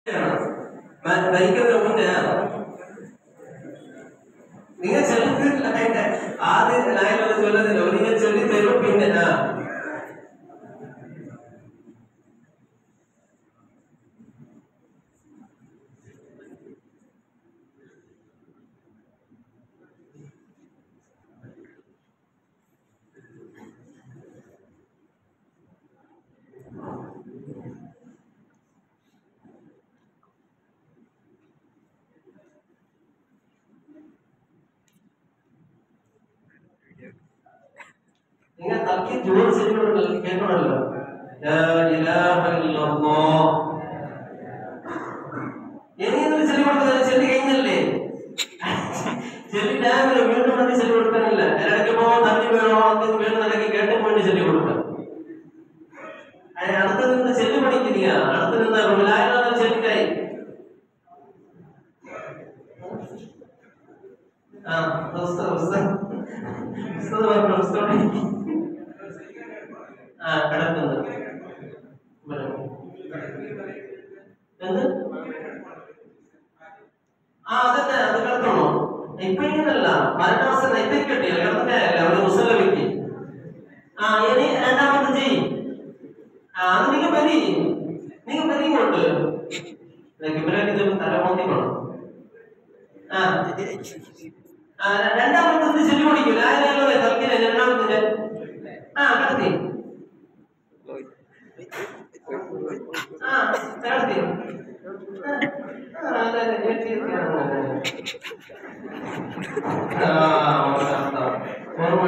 ഭരിക്കുന്നതിന് മുന്നേ നിങ്ങൾ ചൊല്ലുന്നില്ല, ആദ്യം ലൈനിലൊന്നും ചൊല്ലുന്നില്ല, നിങ്ങൾ ചൊല്ലി തരും. പിന്നെ നിങ്ങൾ തക്കി ജോലി ശരിയോട് കേൾക്കണമല്ലോ. എങ്ങനെയൊന്നും ചെല്ലി കൊടുക്കുന്നത് ചെല്ലി കഴിഞ്ഞല്ലേ? ചെല്ലി ഡാമില് വീണ്ടും വേണ്ടി ചെല്ലി കൊടുക്കാനില്ല. ഇടയ്ക്കുമ്പോ തണ്ണി വേണോ അതിന് വീണ്ടും നിലയ്ക്ക് കേട്ടും വേണ്ടി ചെല്ലി കൊടുക്കാം. അടുത്ത് നിന്ന് ചെല്ലി പഠിക്കില്ല, അടുത്ത് നിന്ന് ലായനാഥൻ ചെല്ലിക്കായി. കിടക്കുന്നത് എന്ത്? അതന്നെ, അത് കിടത്തണോ? ഇപ്പൊ ഇങ്ങനല്ല, മരണാസന ഇത്തേക്ക് കിട്ടിയ കിടന്നിട്ടല്ല ഒരു മുസലമിക്ക്. ഇനി രണ്ടാമത് ചെയ്യും. അത് നിങ്ങൾ പരി കൊണ്ട് തല മോന്തിക്കണം. രണ്ടാമത്തെ ചെല്ലി പിടിക്കില്ല, ആയാലും തൽക്കില്ല. രണ്ടാമത്തെ കടത്തി കടത്തി ഓർമ്മ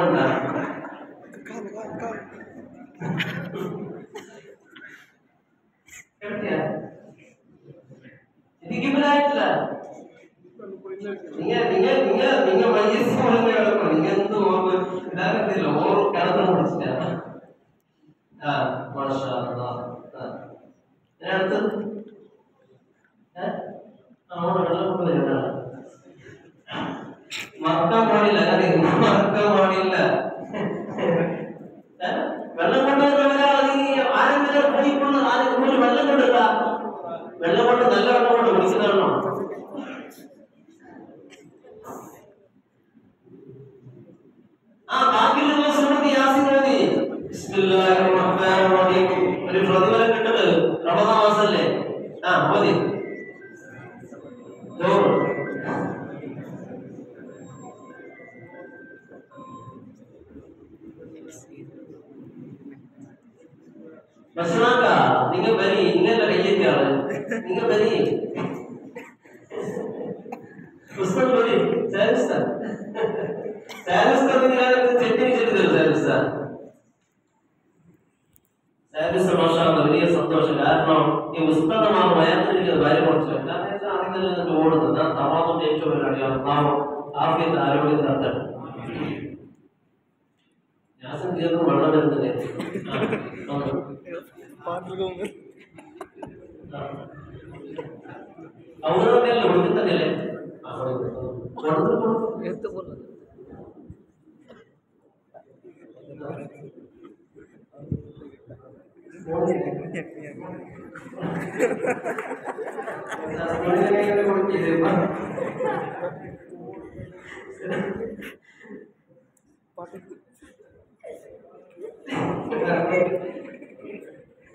ഇതിക്കില്ലായിട്ടില്ല. നിങ്ങൾ വയസ്സ് പറഞ്ഞ കിടക്കണം. നിങ്ങൾ എന്ത് ഓർമ്മ ഇതാകത്തില്ല, ഓർമ്മ കിടന്നു പിടിച്ചില്ല. അടുത്തത് വെള്ളം കൊണ്ടുവരുന്ന മറക്കാൻ പാടില്ല, മറക്കാൻ പാടില്ല. വെള്ളം കൊണ്ടുവരുന്ന ആരെങ്കിലും പോയിക്കൊണ്ട് ആരെങ്കിലും വെള്ളം കൊണ്ടുവരിക. വെള്ളം കൊണ്ട് നല്ല വെള്ളം കൊണ്ട് കുടിക്കുന്നതാണോ? ബാക്കിയുള്ള സുന്നത്ത് യാസീൻ ഓതി. ബിസ്മില്ലാഹിർ റഹ്മാനിർ റഹീം. ഒരു പ്രതിഫലം കിട്ടുന്നത് റമദാൻ മാസമല്ലേ? ഓതി. ഭക്ഷണക്ക നിങ്ങൾ വരി, നിങ്ങളുടെ കയ്യെത്തിയാണ്. നിങ്ങൾ വരി പുസ്തകം വരി. വലിയ സന്തോഷം. കാരണം ഈ പുസ്തകമാണ് വയറിരിക്കുന്നത് ഭാര്യ കുറച്ചില്ല. അറിയുന്നില്ല ഓടുന്നത് തമാമന്റെ ഏറ്റവും ഒരു അടിയാണ്. ആഫിയത്ത് ആരോഗ്യം തട്ടൽ ഞാസം തീർന്ന് വെള്ളം വരുന്നില്ലേ? അവരൊക്കെയല്ലേ കൊടുക്കുന്നതല്ലേ?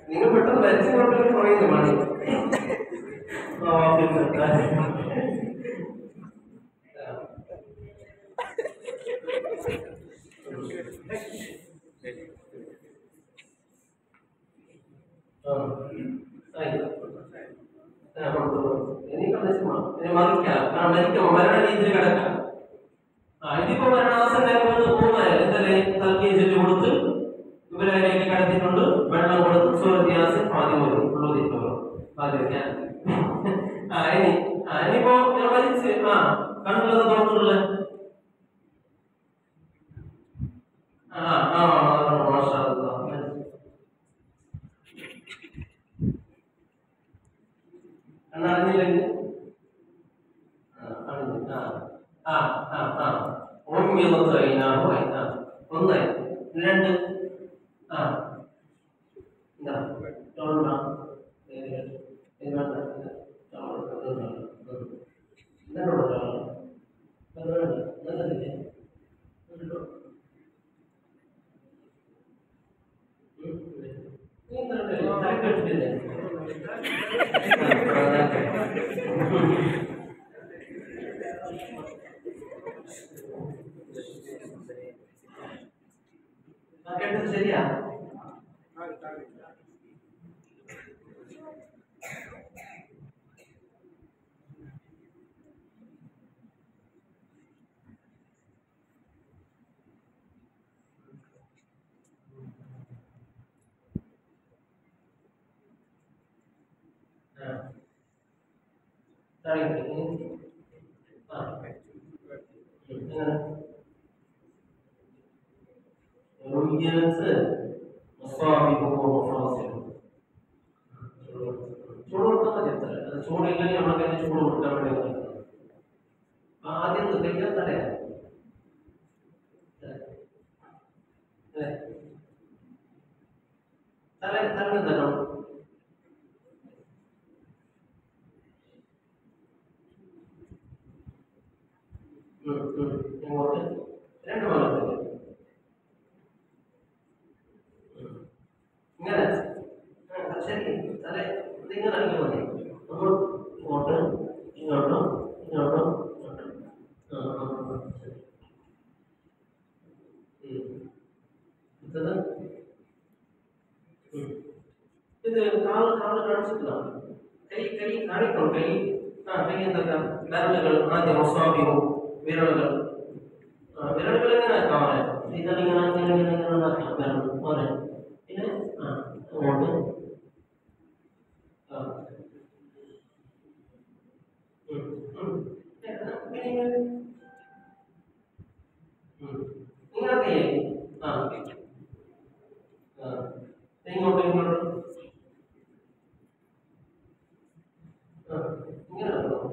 നിങ്ങൾ പെട്ടെന്ന് മരിച്ചു കൊണ്ടുവന്ന് പറയുന്നു മണി. മരണ രീതിയിൽ കിടക്കാം. ഇതിപ്പോ മരണാസന എന്തല്ലേ തൽക്കീ ചൊല്ലി കൊടുത്ത് ഇവരതിലേക്ക് കടത്തിയിട്ടുണ്ട്. വെള്ളം കൊടുത്ത് സൂറത്ത് യാസീൻ ആദ്യം ഇനിയിപ്പോ വലിച്ച് കണ്ണുള്ളത് തുറന്നുള്ളത് എന്നറിഞ്ഞില്ലെങ്കിൽ ഒന്നായി രണ്ട് എന്താ കേട്ടത് ശരിയാ? ചൂടില്ലെങ്കിൽ നമ്മളെ ചൂട് കൊടുക്കാൻ വേണ്ടി ആദ്യം നിർദ്ദേശിക്കാൻ തടയാ തല തരണം. ഇങ്ങോട്ട് 2 ഭാഗത്തേക്ക് ഇങ്ങനെ ശരി. തല ഇതിങ്ങനെ ഇറങ്ങി മതി. ഇങ്ങോട്ട് ഇങ്ങോട്ടും ഇങ്ങോട്ടും ഇത് കാല് കാണിച്ചിട്ടില്ല. കൈ കാണിക്കണം. കൈ എന്തൊക്കെ വിരലുകൾ ആദ്യം ഒസ്വാഭിയും വിരലുകൾ ഇങ്ങനെ കാണാൻ ഇങ്ങനെ പോലെ പിന്നെ അങ്ങോട്ട് ഇങ്ങോട്ടേ ഇങ്ങോട്ട് ഇങ്ങനെ അടുത്തത്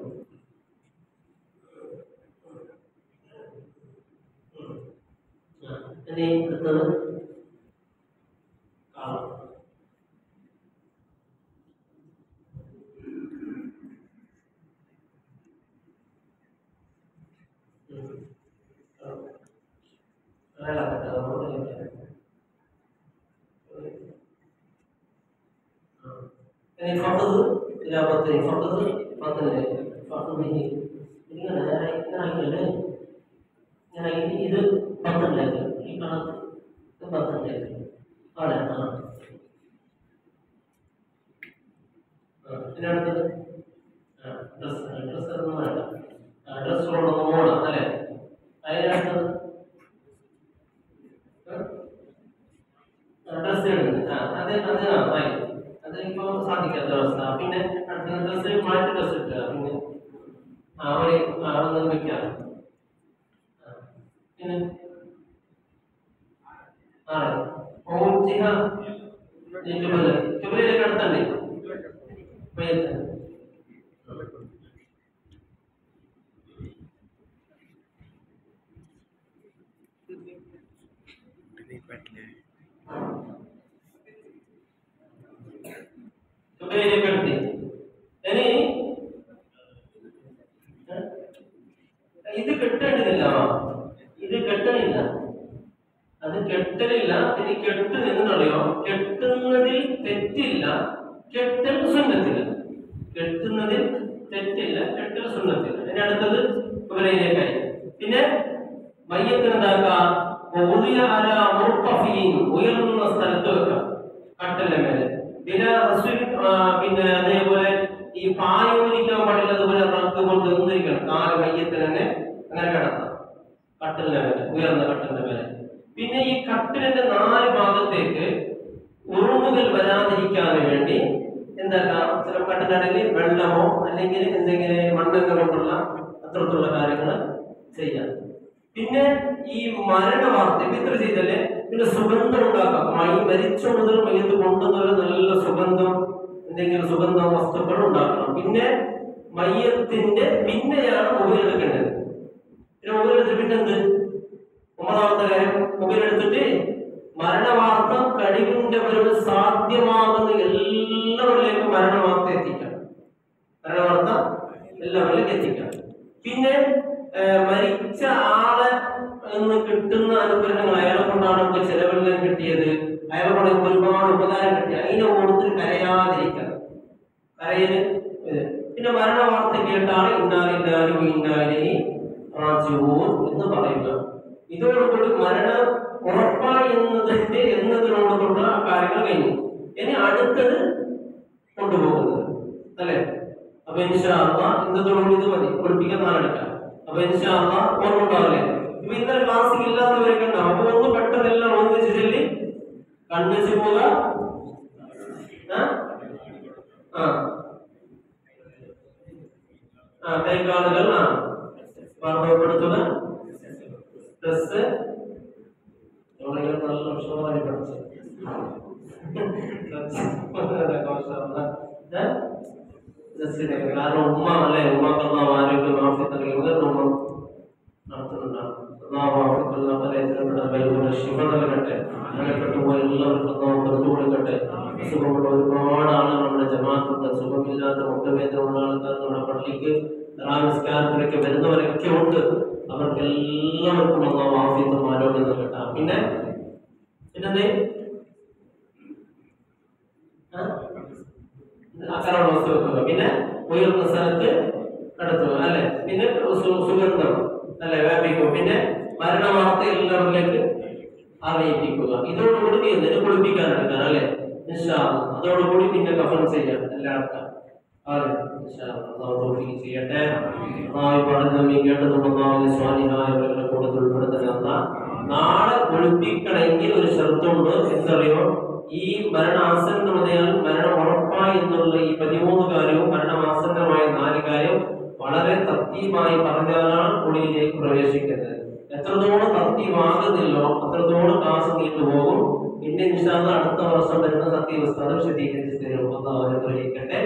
ഇത് 10ലേക്ക് ഈ കണക്ക് 10ലേക്ക് അതെ. പിന്നെ അടുത്തത് ഡ്രസ് ഒന്നും വേണ്ട. ഡ്രസ് മോഡ അല്ലേ? അതിനടുത്തത് ഡ്രസ് ഇടുന്നത് അത് ഇപ്പൊ സാധിക്കാത്ത അവസ്ഥ. പിന്നെ അടുത്ത ഡ്രസ് മാറ്റി ഡ്രസ് ഇട്ടുക. പിന്നെ അവിടെ വെക്കാം. പിന്നെ കിബിലയിലേക്ക് അടുത്തണ്ടേ കിബിലയിലേക്ക് അടുത്ത്. ഇനി ഇത് കെട്ടേണ്ടതില്ല. ഇത് കെട്ടണില്ല. അത് കെട്ടലില്ല. ഇനി കെട്ട് നിന്നറിയോ? കെട്ടുന്നതിൽ തെറ്റില്ല, കെട്ടൽ സുന്നത്തില്ല. കെട്ടുന്നതിൽ തെറ്റില്ല, കെട്ടൽ സുന്നത്തില്ല. ഇനി അടുത്തത് കുബലയിലേക്കായി. പിന്നെ മയ്യത്തിന് എന്താക്കാം? ഉയർന്ന സ്ഥലത്ത് വെക്കാം, കട്ടലിന്റെ മേലെ. പിന്നെ അതേപോലെ ഈ പായോലിക്കാൻ പാടില്ല. അതുപോലെ റബ്ബ് കൊണ്ട് നിന്നിരിക്കണം. 4 മയ്യത്തിന് തന്നെ അങ്ങനെ കിടത്താം കട്ടലിന്റെ മേലെ, ഉയർന്ന കട്ടലിന്റെ മേലെ. പിന്നെ ഈ കട്ടിലിന്റെ 4 ഭാഗത്തേക്ക് ഉറുമ്പുകൾ വരാതിരിക്കാൻ വേണ്ടി എന്താക്കാം? ചില കട്ടിലടയിൽ വെള്ളമോ അല്ലെങ്കിൽ എന്തെങ്കിലും മണ്ണൊക്കെ കൊണ്ടുള്ള അത്തരത്തിലുള്ള കാര്യങ്ങൾ ചെയ്യാം. പിന്നെ ഈ മരണ വാർത്ത ഇത്ര ചെയ്തല്ലേ. പിന്നെ സുഗന്ധം ഉണ്ടാക്കാം. മരിച്ച മുതൽ മയ്യത്ത് കൊണ്ടുവന്നവരെ നല്ല സുഗന്ധം, എന്തെങ്കിലും സുഗന്ധ വസ്തുക്കൾ ഉണ്ടാക്കണം. പിന്നെ മയ്യത്തിന്റെ പിന്നെയാണ് മുഖലെടുക്കേണ്ടത്. പിന്നെ മുഖലെടുത്തിട്ട് പിന്നെ എന്ത്? 9ാമത്തെ കാര്യം, മുഖലെടുത്തിട്ട് മരണവാർത്ത കഴിവിന്റെ വരവ് സാധ്യമാകുന്ന എല്ലാവരിലേക്കും മരണവാർത്ത എത്തിക്കാം. മരണവാർത്ത എല്ലാവരിലേക്കും എത്തിക്കാം. പിന്നെ മരിച്ച ആളെ നിന്ന് കിട്ടുന്ന അനുഗ്രഹങ്ങൾ, അയാളെ കൊണ്ടാണ് നമുക്ക് ചെലവെല്ലാം കിട്ടിയത്, അയാളെ കൊണ്ട് ഒരുപാട് ഉപകാരം കിട്ടി, അതിനെ കൊടുത്തിട്ട് കരയാതിരിക്കണം. കരയല്. പിന്നെ മരണ വാർത്ത കേട്ടാണ് ഇന്നാലില്ലാഹി വ ഇന്നാ ഇലൈഹി റാജിഊൻ എന്ന് പറയുക. ഇതോടുകൂടി ഉറപ്പായി എന്നതിനോടുള്ള കാര്യങ്ങൾ കഴിഞ്ഞു. ഇനി അടുത്തത് കൊണ്ടുപോകുന്നത് അല്ലെ. അപ്പൊ ഇൻഷാ അല്ലാഹ് ഇന്നത്തോടുകൂടി ഇത് മതി, പഠിപ്പിക്കാൻ നാളെടുക്കാം. അപ്പൊ ഇൻഷാ അല്ലാഹ് ഓർമ്മ ഉണ്ടാവില്ലേ? ഇപ്പൊ ഇന്നലെ ക്ലാസ്സിൽ ഇല്ലാത്തവരൊക്കെ ഉണ്ടാവും. അപ്പൊ ഒന്ന് പെട്ടെന്നെല്ലാം ഒന്നിച്ച് ചൊല്ലി കണ്ണുവെച്ച് പോവുക. കൈകാലുകൾ വർദ്ധപ്പെടുത്തുക. ഡ്രസ് നല്ല ഉഷാറായി പഠിച്ചു. കാരണം ഉമ്മ അല്ലെ, ഉമ്മക്ക് ആരോഗ്യം ആഫിയത്ത് ഉമ്മ നടത്തുന്നുണ്ടാവും. ശിവ നൽകട്ടെ, നൽകപ്പെട്ടുപോയി എല്ലാവർക്കും പുറത്തു കൊടുക്കട്ടെ. സുഖമുള്ള ഒരുപാട് ആളുകൾ നമ്മുടെ ജമാഅത്തുണ്ട്, സുഖമില്ലാത്ത മുട്ടുവേദനയുള്ള ആൾക്കാർ നമ്മുടെ പള്ളിക്ക് നിസ്കാരത്തിലൊക്കെ വരുന്നവരൊക്കെ ഉണ്ട്. അവർക്ക് എല്ലാവർക്കും അല്ലാഹു ആഫിയത്തും ആരോഗ്യം നൽകട്ടെ. പിന്നെന്തേ അക്കറയുള്ള വസ്തു വെക്കുക, പിന്നെ ഉയർന്ന സ്ഥലത്ത് കടത്തുക അല്ലെ, പിന്നെ സുഗന്ധം അല്ലെ വ്യാപിക്കുക, പിന്നെ മരണവാർത്ത എല്ലാവരിലേക്ക് അറിയിപ്പിക്കുക. ഇതോടുകൂടി നീന്തല് കുളിപ്പിക്കാൻ എടുക്കാൻ അല്ലെ. അതോടുകൂടി പിന്നെ കഫൻ ചെയ്യാം എല്ലാവർക്കും. ചെയ്യട്ടെ. നാളെ കുളിപ്പിക്കണമെങ്കിൽ ഒരു ശർത്തുണ്ട്. എന്തറിയോ? ഈ മരണാസന്നതയാൽ മരണം ഉറപ്പായി എന്നുള്ള ഈ 13 കാര്യവും മരണമാസന്നമായ 4 കാര്യം വളരെ തർത്തീബായി പറഞ്ഞാലാണ് കുളിയിലേക്ക് പ്രവേശിക്കുന്നത്. എത്രത്തോളം തർത്തീബാകുന്നില്ലോ അത്രത്തോളം ക്ലാസ് നീണ്ടുപോകും. പിന്നെ ഇൻഷാ അല്ലാഹ് അടുത്ത വർഷം വരുന്ന സത്യവസ്ഥാനം വിശദീകരിച്ചു തരും. അല്ലാഹു അനുഗ്രഹിക്കട്ടെ.